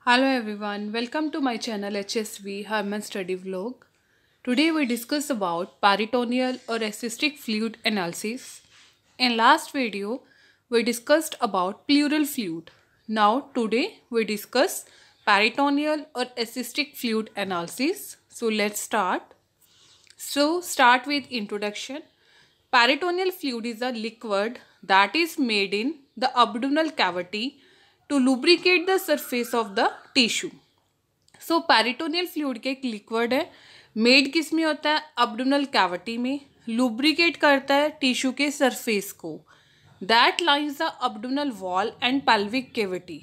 Hello everyone, welcome to my channel HSV Harman Study Vlog. Today we discuss about peritoneal or cystic fluid analysis. In last video we discussed about pleural fluid. Now today we discuss peritoneal or cystic fluid analysis. So let's start. Start with introduction. Peritoneal fluid is a liquid that is made in the abdominal cavity to lubricate the surface of the tissue. So peritoneal fluid के एक liquid है, made किस में होता है? Abdominal cavity में, lubricate करता है टिश्यू के सरफेस को. That lines the abdominal wall and pelvic cavity.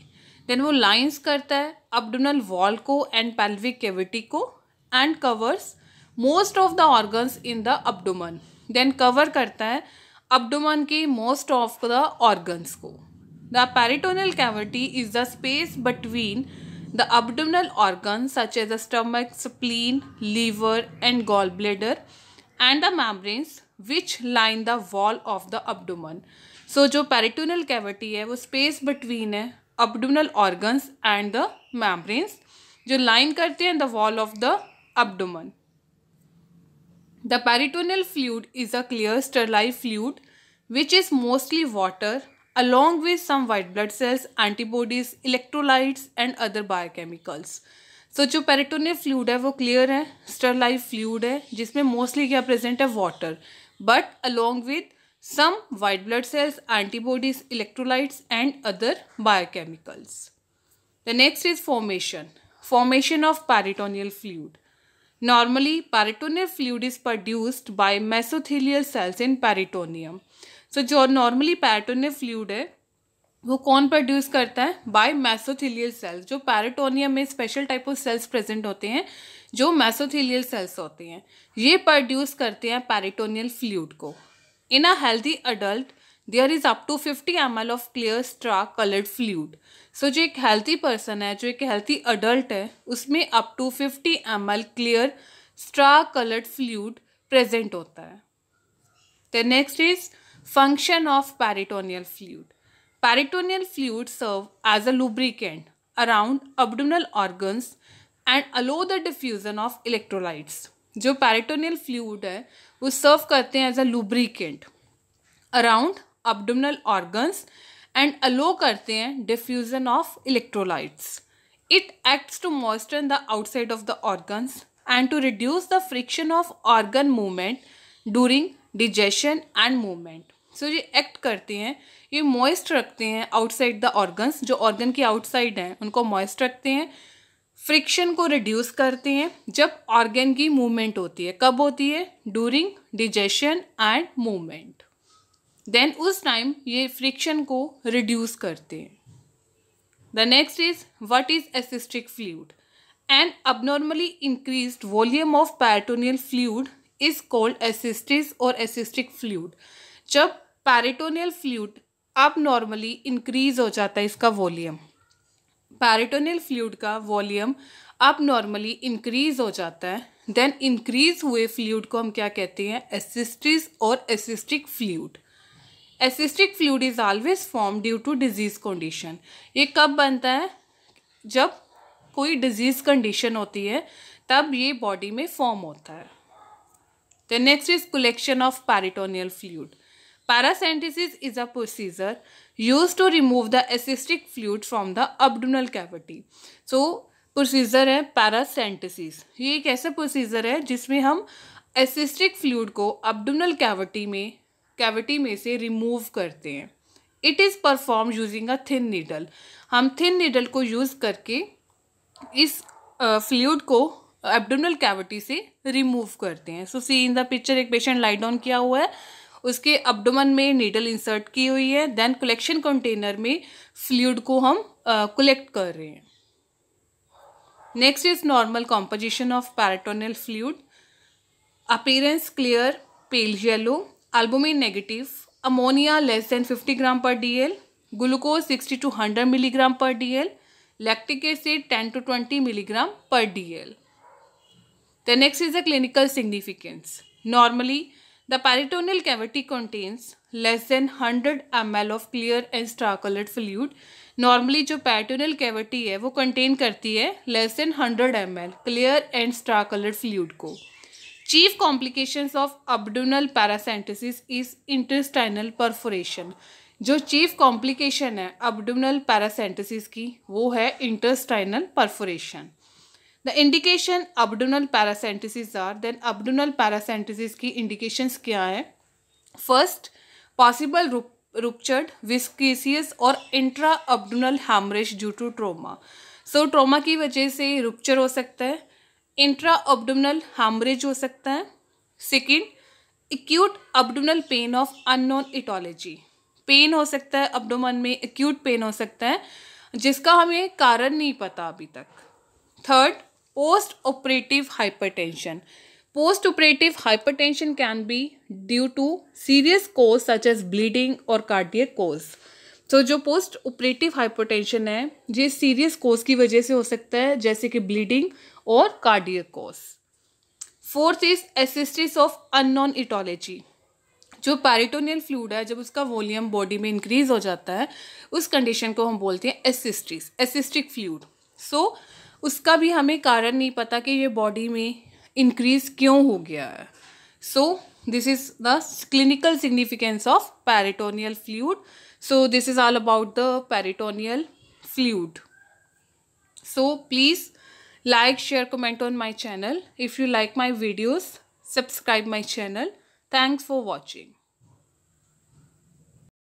Then वो लाइंस करता है अब्डोमिनल वॉल को एंड पेल्विक कैविटी को and covers most of the organs in the abdomen. Then cover करता है अब्डोमन की मोस्ट ऑफ द ऑर्गन्स को. The peritoneal cavity is the space between the abdominal organs such as the stomach, spleen, liver and gallbladder and the membranes which line the wall of the abdomen. So जो peritoneal cavity है वो space between है abdominal organs and the membranes जो line करते हैं the wall of the abdomen. The peritoneal fluid is a clear sterile fluid which is mostly water along with some white blood cells, antibodies, electrolytes and other biochemicals. So जो peritoneal fluid है वो clear है, स्टरलाइल fluid है जिसमें mostly क्या present है? Water, but along with some white blood cells, antibodies, electrolytes and other biochemicals. The next is formation of peritoneal fluid. Normally, peritoneal fluid is produced by mesothelial cells in peritoneum. So जो normally peritoneal fluid है वो कौन produce करता है? By mesothelial cells. जो peritoneum में special type of cells present होते हैं जो मेसोथेलियल सेल्स होते हैं, ये प्रोड्यूस करते हैं पेरिटोनियल फ्लूइड को. In a healthy adult there is up to 50 ml of clear straw coloured fluid. So जो एक हेल्थी पर्सन है, जो एक हेल्थी अडल्ट है, उसमें up to 50 ml clear straw coloured fluid present होता है. The next is function of peritoneal fluid. Peritoneal fluid serve as a lubricant around abdominal organs and allow the diffusion of electrolytes. जो peritoneal fluid है वो serve करते हैं as a lubricant around abdominal organs and allow करते हैं diffusion of electrolytes. It acts to moisten the outside of the organs and to reduce the friction of organ movement during digestion and movement. सो ये act करते हैं, ये moist रखते हैं outside the organs. जो organ के आउटसाइड हैं उनको मॉइस्ट रखते हैं, फ्रिक्शन को रिड्यूस करते हैं जब ऑर्गन की मूवमेंट होती है. कब होती है? During digestion and movement. Then उस टाइम ये फ्रिक्शन को रिड्यूस करते हैं. The next is what is ascitic fluid. An abnormally increased volume of peritoneal fluid is called ascites or ascistic fluid. जब पेरिटोनियल फ्लूइड अब नॉर्मली इंक्रीज हो जाता है, इसका वॉल्यूम, पेरिटोनियल फ्लूइड का वॉल्यूम अब नॉर्मली इंक्रीज हो जाता है, देन इंक्रीज हुए फ्लूइड को हम क्या कहते हैं? एसिस्टिस और ascitic fluid. Ascitic fluid is always form due to disease condition. ये कब बनता है? जब कोई डिजीज कंडीशन होती है तब ये बॉडी में फॉर्म होता है. The next is collection of peritoneal fluid. Paracentesis is a procedure used to remove the ascistic fluid from the abdominal cavity. So procedure है पैरासेंटेसिस. ये एक ऐसा प्रोसीजर है जिसमें हम एसिस्टिक फ्लूइड को abdominal कैविटी में से रिमूव करते हैं. It is perform using a thin needle. हम थिन नीडल को यूज़ करके इस फ्लूइड को abdominal कैविटी से रिमूव करते हैं. सो सी इन द पिक्चर, एक पेशेंट लाई डाउन किया हुआ है, उसके अब्डोमन में नीडल इंसर्ट की हुई है, देन कलेक्शन कंटेनर में फ्लूइड को हम कलेक्ट कर रहे हैं. Next is normal composition of peritoneal fluid. Appearance clear, pale yellow, albumin negative, ammonia less than 50 ग्राम पर DL, ग्लूकोज 60 to 100 मिलीग्राम पर DL, lactic acid 10 to 20 milligram पर DL. The next is the clinical significance. Normally, The peritoneal cavity contains less than 100 ml of clear and star colored fluid. Normally जो peritoneal cavity है वो contain करती है less than 100 ml clear and star colored fluid को. Chief complications of abdominal paracentesis is intestinal perforation. जो chief complication है abdominal paracentesis की वो है intestinal perforation. The indication abdominal paracentesis are, then abdominal paracentesis की indications क्या है? First, possible ruptured viscous और intra-abdominal hemorrhage due to trauma. So trauma की वजह से rupture हो सकता है, intra-abdominal hemorrhage हो सकता है. Second, acute abdominal pain of unknown etiology. Pain हो सकता है abdomen में, acute पेन हो सकता है जिसका हमें कारण नहीं पता अभी तक. Third, post-operative hypertension. Post-operative hypertension can be due to serious cause such as bleeding or cardiac cause. So जो post-operative hypertension है ये serious cause की वजह से हो सकता है जैसे कि bleeding और cardiac cause. Fourth is ascites of unknown etiology. जो पेरिटोनियल फ्लूइड है जब उसका वॉल्यूम बॉडी में इंक्रीज हो जाता है उस कंडीशन को हम बोलते हैं एसिस्टिस, एसिस्टिक फ्लूइड. सो उसका भी हमें कारण नहीं पता कि ये बॉडी में इंक्रीज क्यों हो गया है. So this is the clinical significance of peritoneal fluid. So this is all about the peritoneal fluid. So please like, share, comment on my channel. If you like my videos, subscribe my channel. Thanks for watching.